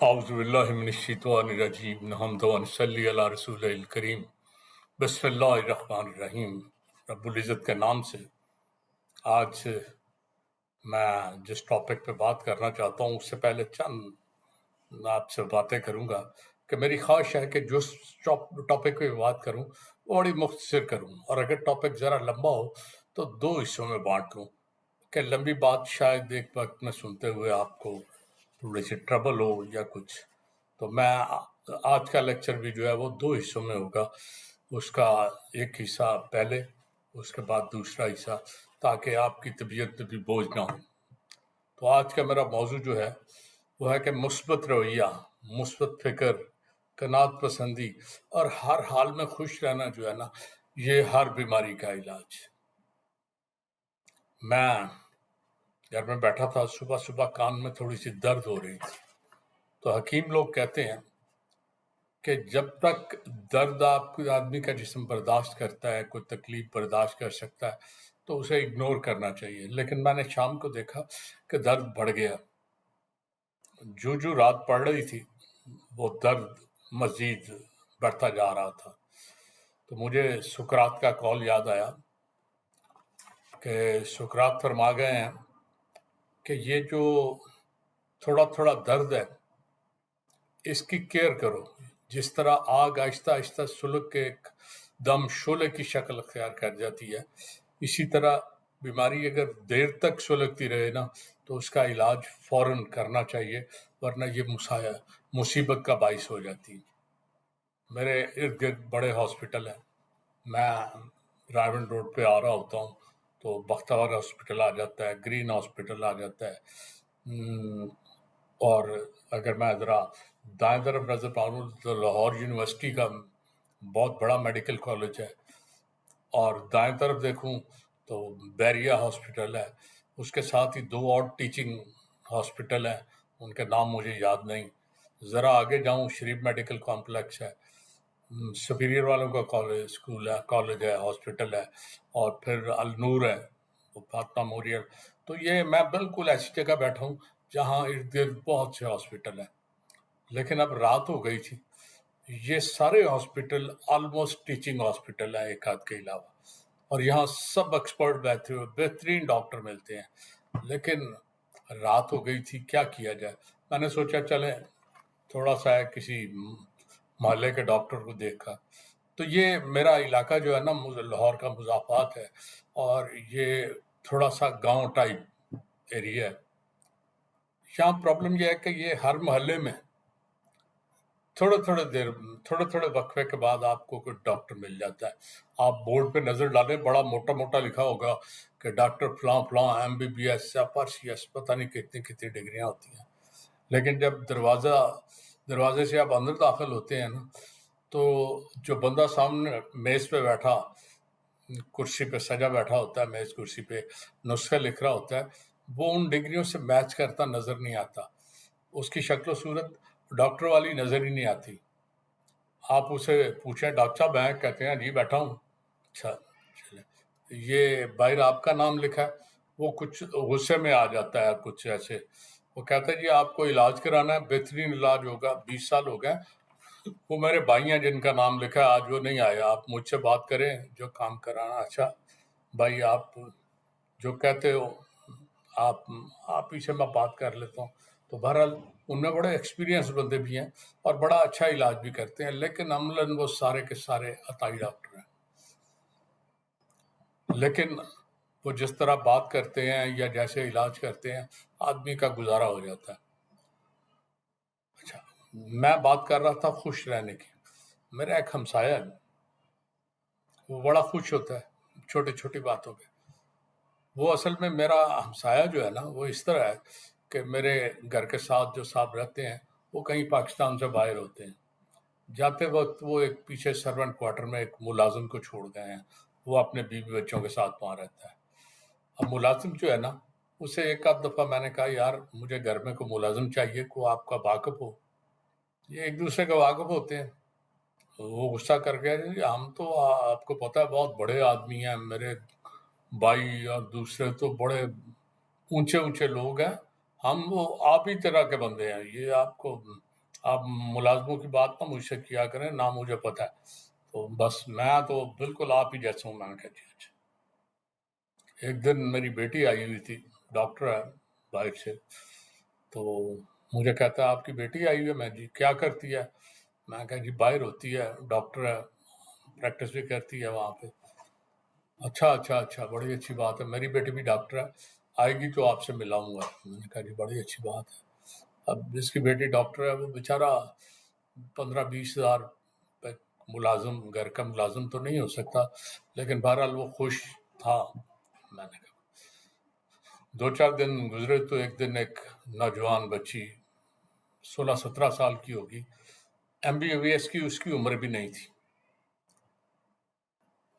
أعوذ بالله من الشیطان الرجیم نحمد و نصلی علی رسول الکریم بسم اللہ الرحمن الرحیم۔ رب العزت کے نام سے آج میں جس ٹاپک پہ بات کرنا چاہتا ہوں اس سے پہلے چند آپ سے باتیں کروں گا کہ میری خواہش ہے کہ جس ٹاپک پہ بات کروں وہ بڑی مختصر کروں، اور اگر ٹاپک ذرا لمبا ہو تو دو حصوں میں بانٹ لوں کہ لمبی بات شاید ایک وقت میں سنتے ہوئے آپ کو تھوڑی سی ٹربل ہو یا کچھ، تو میں آج کا لیکچر بھی جو ہے وہ دو حصوں میں ہوگا، اس کا ایک حصہ پہلے، اس کے بعد دوسرا حصہ، تاکہ آپ کی طبیعت پہ بھی بوجھ نہ ہو۔ تو آج کا میرا موضوع جو ہے وہ ہے کہ مثبت رویہ، مثبت فکر، قناعت پسندی اور ہر حال میں خوش رہنا جو ہے نا، یہ ہر بیماری کا علاج۔ میں گھر میں بیٹھا تھا، صبح صبح کان میں تھوڑی سی درد ہو رہی تھی، تو حکیم لوگ کہتے ہیں کہ جب تک درد آدمی کا جسم برداشت کرتا ہے، کوئی تکلیف برداشت کر سکتا ہے تو اسے اگنور کرنا چاہیے، لیکن میں نے شام کو دیکھا کہ درد بڑھ گیا، جو رات پڑ رہی تھی وہ درد مزید بڑھتا جا رہا تھا۔ تو مجھے سقراط کا قول یاد آیا کہ سقراط فرما گئے ہیں کہ یہ جو تھوڑا تھوڑا درد ہے اس کی کیئر کرو، جس طرح آگ آہستہ آہستہ سلگ کے ایک دم شعلے کی شکل اختیار کر جاتی ہے، اسی طرح بیماری اگر دیر تک سلگتی رہے نا تو اس کا علاج فوراً کرنا چاہیے، ورنہ یہ مصیبت کا باعث ہو جاتی ہے۔ میرے ارد گرد بڑے ہاسپٹل ہیں، میں رائمنڈ روڈ پہ آ رہا ہوتا ہوں تو بختور ہاسپٹل آ جاتا ہے، گرین ہاسپٹل آ جاتا ہے، اور اگر میں ذرا دائیں طرف نظر پاؤں تو لاہور یونیورسٹی کا بہت بڑا میڈیکل کالج ہے، اور دائیں طرف دیکھوں تو بیریا ہاسپٹل ہے، اس کے ساتھ ہی دو اور ٹیچنگ ہاسپٹل ہیں، ان کے نام مجھے یاد نہیں۔ ذرا آگے جاؤں شریف میڈیکل کمپلیکس ہے، سپیریئر والوں کا کالج ہے، ہاسپٹل ہے، اور پھر النور ہے، وہ فاطمہ موریل۔ تو یہ میں بالکل ایسی جگہ بیٹھا ہوں جہاں ارد گرد بہت سے ہاسپٹل ہیں، لیکن اب رات ہو گئی تھی، یہ سارے ہاسپٹل آلموسٹ ٹیچنگ ہاسپٹل ہیں ایک آدھ کے علاوہ، اور یہاں سب ایکسپرٹ بیٹھے ہوئے بہترین ڈاکٹر ملتے ہیں، لیکن رات ہو گئی تھی، کیا کیا جائے؟ میں نے سوچا چلیں تھوڑا سا ہے کسی محلے کے ڈاکٹر کو دیکھا۔ تو یہ میرا علاقہ جو ہے نا لاہور کا مضافات ہے، اور یہ تھوڑا سا گاؤں ٹائپ ایریا ہے۔ یہاں پرابلم یہ ہے کہ یہ ہر محلے میں تھوڑے وقفے کے بعد آپ کو کوئی ڈاکٹر مل جاتا ہے۔ آپ بورڈ پہ نظر ڈالیں، بڑا موٹا موٹا لکھا ہوگا کہ ڈاکٹر فلاں فلاں MBBS FRCS، پتہ نہیں کتنی ڈگریاں ہوتی ہیں، لیکن جب دروازے سے آپ اندر داخل ہوتے ہیں نا تو جو بندہ سامنے میز پہ بیٹھا، کرسی پہ سجا بیٹھا ہوتا ہے، میز کرسی پہ نسخے لکھ رہا ہوتا ہے، وہ ان ڈگریوں سے میچ کرتا نظر نہیں آتا، اس کی شکل و صورت ڈاکٹر والی نظر ہی نہیں آتی۔ آپ اسے پوچھیں ڈاکٹر صاحب ہیں؟ کہتے ہیں جی بیٹھا ہوں۔ اچھا چلے، یہ باہر آپ کا نام لکھا ہے؟ وہ کچھ غصے میں آ جاتا ہے، کچھ ایسے، وہ کہتا ہے جی آپ کو علاج کرانا ہے، بہترین علاج ہوگا، 20 سال ہو گئے، وہ میرے بھائی ہیں جن کا نام لکھا ہے، آج وہ نہیں آئے، آپ مجھ سے بات کریں جو کام کرانا۔ اچھا بھائی، آپ جو کہتے ہو آپ ہی سے میں بات کر لیتا ہوں۔ تو بہرحال ان میں بڑے ایکسپیرینس بندے بھی ہیں اور بڑا اچھا علاج بھی کرتے ہیں، لیکن عملاً وہ سارے کے سارے عطائی ڈاکٹر ہیں، لیکن وہ جس طرح بات کرتے ہیں یا جیسے علاج کرتے ہیں آدمی کا گزارا ہو جاتا ہے۔ اچھا، میں بات کر رہا تھا خوش رہنے کی۔ میرا ایک ہمسایہ ہے، وہ بڑا خوش ہوتا ہے چھوٹی چھوٹی باتوں پہ۔ وہ اصل میں میرا ہمسایہ جو ہے نا وہ اس طرح ہے کہ میرے گھر کے ساتھ جو صاحب رہتے ہیں وہ کہیں پاکستان سے باہر ہوتے ہیں، جاتے وقت وہ ایک پیچھے سرونٹ کوارٹر میں ایک ملازم کو چھوڑ گئے ہیں، وہ اپنے بیوی بچوں کے ساتھ وہاں رہتا ہے۔ اب ملازم جو ہے نا، اسے ایک آدھ دفعہ میں نے کہا یار مجھے گھر میں کوئی ملازم چاہیے، کوئی آپ کا واقف ہو، یہ ایک دوسرے کے واقف ہوتے ہیں۔ وہ غصہ کر گیا، جی ہم تو آپ کو پتہ ہے بہت بڑے آدمی ہیں، میرے بھائی اور دوسرے تو بڑے اونچے لوگ ہیں، ہم وہ آپ ہی طرح کے بندے ہیں، یہ آپ کو آپ ملازموں کی بات نہ مجھ سے کیا کریں، نہ مجھے پتہ ہے، تو بس میں تو بالکل آپ ہی جیسا ہوں۔ میں نے کہا جی اچھا۔ ایک دن میری بیٹی آئی ہوئی تھی، ڈاکٹر ہے باہر سے، تو مجھے کہتا ہے آپ کی بیٹی آئی ہوئی ہے؟ میں جی کیا کرتی ہے؟ میں نے کہا جی باہر ہوتی ہے، ڈاکٹر ہے، پریکٹس بھی کرتی ہے وہاں پہ۔ اچھا اچھا اچھا، بڑی اچھی بات ہے، میری بیٹی بھی ڈاکٹر ہے، آئے گی تو آپ سے ملاؤں گا۔ میں نے کہا جی بڑی اچھی بات ہے۔ اب جس کی بیٹی ڈاکٹر ہے وہ بیچارہ 15-20 ہزار ملازم، گھر کا ملازم تو نہیں ہو سکتا، لیکن بہرحال وہ خوش تھا۔ میں نے کہا 2-4 دن گزرے تو ایک دن ایک نوجوان بچی 16-17 سال کی ہوگی، MBBS کی اس کی عمر بھی نہیں تھی،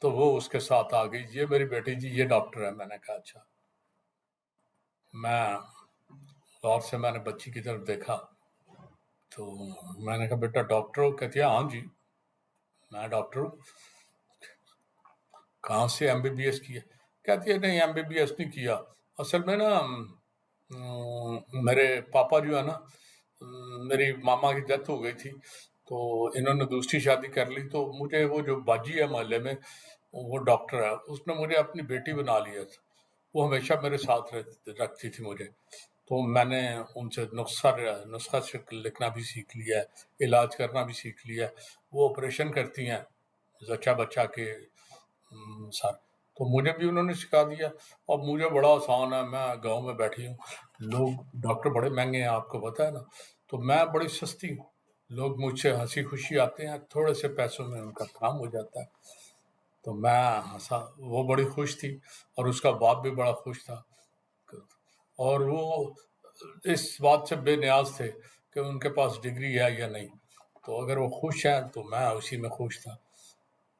تو وہ اس کے ساتھ آ گئی، یہ میری بیٹی جی یہ ڈاکٹر ہے۔ میں نے کہا اچھا۔ میں غور سے میں نے بچی کی طرف دیکھا، تو میں نے کہا بیٹا ڈاکٹر ہو؟ کہتی ہے ہاں جی میں ڈاکٹر ہوں۔ کہاں سے MBBS کی ہے؟ کہتی ہے نہیں MBBS نہیں کیا، اصل میں نا میرے پاپا جو ہے نا، میری ماما کی ڈیتھ ہو گئی تھی، تو انہوں نے دوسری شادی کر لی، تو مجھے وہ جو باجی ہے محلے میں وہ ڈاکٹر ہے، اس نے مجھے اپنی بیٹی بنا لیا تھا، وہ ہمیشہ میرے ساتھ رکھتی تھی مجھے، تو میں نے ان سے نسخہ لکھنا بھی سیکھ لیا ہے، علاج کرنا بھی سیکھ لیا ہے، وہ آپریشن کرتی ہیں زچہ بچہ کے سر، تو مجھے بھی انہوں نے سکھا دیا، اور مجھے بڑا آسان ہے، میں گاؤں میں بیٹھی ہوں، لوگ ڈاکٹر بڑے مہنگے ہیں آپ کو پتہ ہے نا، تو میں بڑی سستی ہوں، لوگ مجھ سے ہنسی خوشی آتے ہیں، تھوڑے سے پیسوں میں ان کا کام ہو جاتا ہے، تو میں ہنسا، وہ بڑی خوش تھی، اور اس کا باپ بھی بڑا خوش تھا، اور وہ اس بات سے بے نیاز تھے کہ ان کے پاس ڈگری ہے یا نہیں، تو اگر وہ خوش ہیں تو میں اسی میں خوش تھا۔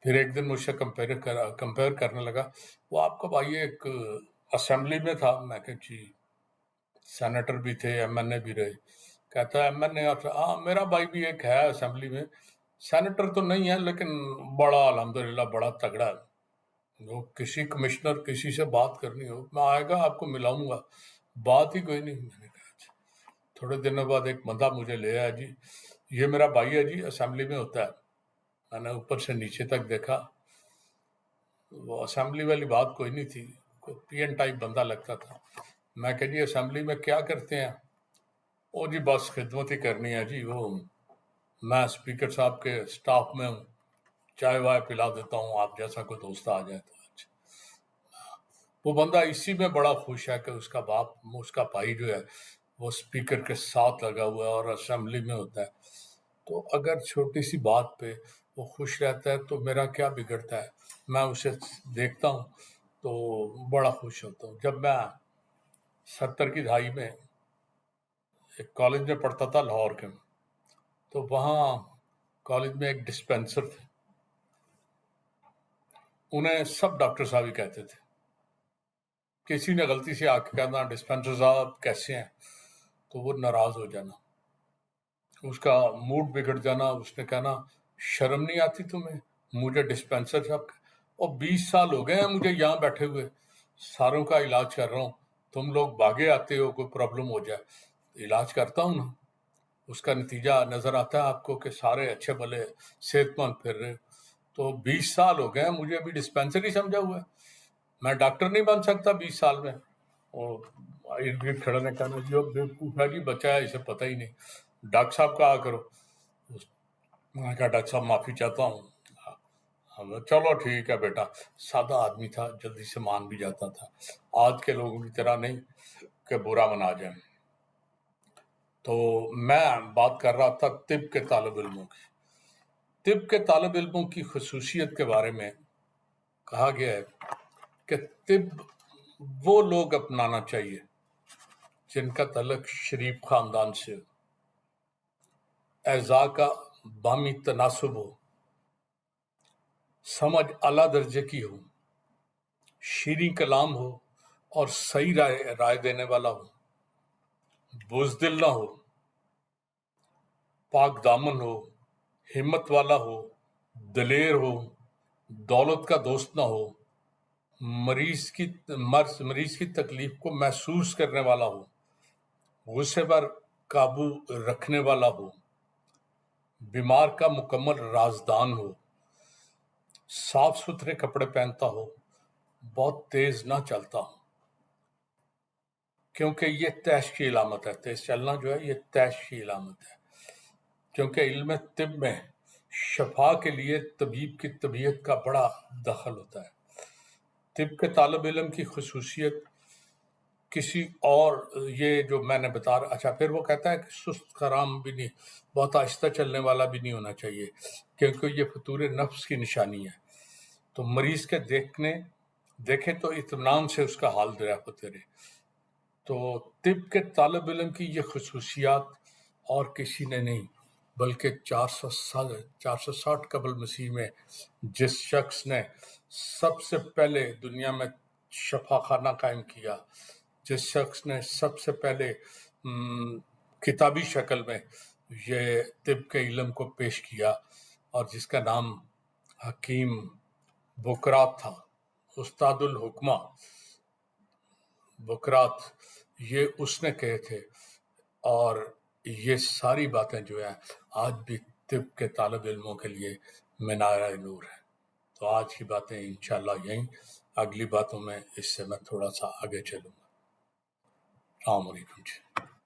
پھر ایک دن مجھ سے کمپیئر کرنے لگا، وہ آپ کا بھائی ایک اسمبلی میں تھا، میں کہ جی سینیٹر بھی تھے، MNA بھی رہے، کہتا ہے MNA ہاں میرا بھائی بھی ایک ہے اسمبلی میں، سینیٹر تو نہیں ہے لیکن بڑا الحمدللہ بڑا تگڑا ہے، وہ کسی کمشنر کسی سے بات کرنی ہو میں آئے گا آپ کو ملاؤں گا، بات ہی کوئی نہیں۔ میں نے کہا اچھا۔ تھوڑے دنوں بعد ایک بندہ مجھے لے آیا، جی یہ میرا بھائی ہے جی، اسمبلی میں ہوتا ہے۔ میں نے اوپر سے نیچے تک دیکھا، وہ اسمبلی والی بات کوئی نہیں تھی، کوئی PN ٹائپ بندہ لگتا تھا۔ میں کہ جی اسمبلی میں کیا کرتے ہیں؟ او جی بس خدمت ہی کرنی ہے جی، وہ میں اسپیکر صاحب کے سٹاف میں ہوں، چائے وائے پلا دیتا ہوں، آپ جیسا کوئی دوست آ جائے تو اچھا۔ وہ بندہ اسی میں بڑا خوش ہے کہ اس کا باپ، اس کا بھائی جو ہے وہ اسپیکر کے ساتھ لگا ہوا ہے اور اسمبلی میں ہوتا ہے، تو اگر چھوٹی سی بات پہ وہ خوش رہتا ہے تو میرا کیا بگڑتا ہے؟ میں اسے دیکھتا ہوں تو بڑا خوش ہوتا ہوں۔ جب میں 70 کی دہائی میں ایک کالج میں پڑھتا تھا لاہور کے، تو وہاں کالج میں ایک ڈسپینسر تھے، انہیں سب ڈاکٹر صاحب ہی کہتے تھے، کسی نے غلطی سے آ کے کہنا ڈسپینسر صاحب کیسے ہیں، تو وہ ناراض ہو جانا، اس کا موڈ بگڑ جانا، اس نے کہنا شرم نہیں آتی تمہیں مجھے ڈسپینسر صاحب، اور 20 سال ہو گئے ہیں مجھے یہاں بیٹھے ہوئے، ساروں کا علاج کر رہا ہوں، تم لوگ بھاگے آتے ہو کوئی پرابلم ہو جائے، علاج کرتا ہوں نا، اس کا نتیجہ نظر آتا ہے آپ کو کہ سارے اچھے بھلے صحت مند پھر رہے، تو 20 سال ہو گئے ہیں مجھے ابھی ڈسپینسر ہی سمجھا ہوا ہے، میں ڈاکٹر نہیں بن سکتا 20 سال میں؟ اور ارد گرد کھڑے نے کہنا جو بیوقوف ہے جی بچہ ہے اسے پتہ ہی نہیں، ڈاکٹر صاحب کہا کرو۔ میں نے کہا ڈاکٹر صاحب معافی چاہتا ہوں۔ چلو ٹھیک ہے بیٹا، سادہ آدمی تھا، جلدی سے مان بھی جاتا تھا، آج کے لوگوں کی طرح نہیں کہ برا منا جائیں۔ تو میں بات کر رہا تھا طب کے طالب علموں کی، طب کے طالب علموں کی خصوصیت کے بارے میں کہا گیا ہے کہ طب وہ لوگ اپنانا چاہیے جن کا تعلق شریف خاندان سے ہو، اعضاء کا باہمی تناسب ہو، سمجھ اعلیٰ درجے کی ہو، شیریں کلام ہو اور صحیح رائے دینے والا ہو، بزدل نہ ہو، پاک دامن ہو، ہمت والا ہو، دلیر ہو، دولت کا دوست نہ ہو، مریض کی تکلیف کو محسوس کرنے والا ہو، غصے پر قابو رکھنے والا ہو، بیمار کا مکمل رازدان ہو، صاف ستھرے کپڑے پہنتا ہو، بہت تیز نہ چلتا ہو، کیونکہ یہ تیش کی علامت ہے۔ تیز چلنا جو ہے یہ تیش کی علامت ہے، کیونکہ علم طب میں شفا کے لیے طبیب کی طبیعت کا بڑا دخل ہوتا ہے۔ طب کے طالب علم کی خصوصیت کسی اور، یہ جو میں نے بتا رہا، اچھا پھر وہ کہتا ہے کہ سست کرام بھی نہیں، بہت آہستہ چلنے والا بھی نہیں ہونا چاہیے، کیونکہ یہ فطور نفس کی نشانی ہے۔ تو مریض کے دیکھے تو اطمینان سے اس کا حال دریافت ہوتے رہے۔ تو طب کے طالب علم کی یہ خصوصیات اور کسی نے نہیں، بلکہ 460 قبل مسیح میں جس شخص نے سب سے پہلے دنیا میں شفا خانہ قائم کیا، جس شخص نے سب سے پہلے کتابی شکل میں یہ طب کے علم کو پیش کیا، اور جس کا نام حکیم بکرات تھا، استاد الحکمہ بکرات، یہ اس نے کہے تھے۔ اور یہ ساری باتیں جو ہیں آج بھی طب کے طالب علموں کے لیے منارہ نور ہے۔ تو آج کی باتیں انشاءاللہ یہیں، اگلی باتوں میں اس سے میں تھوڑا سا آگے چلوں گا۔ السلام علیکم جی۔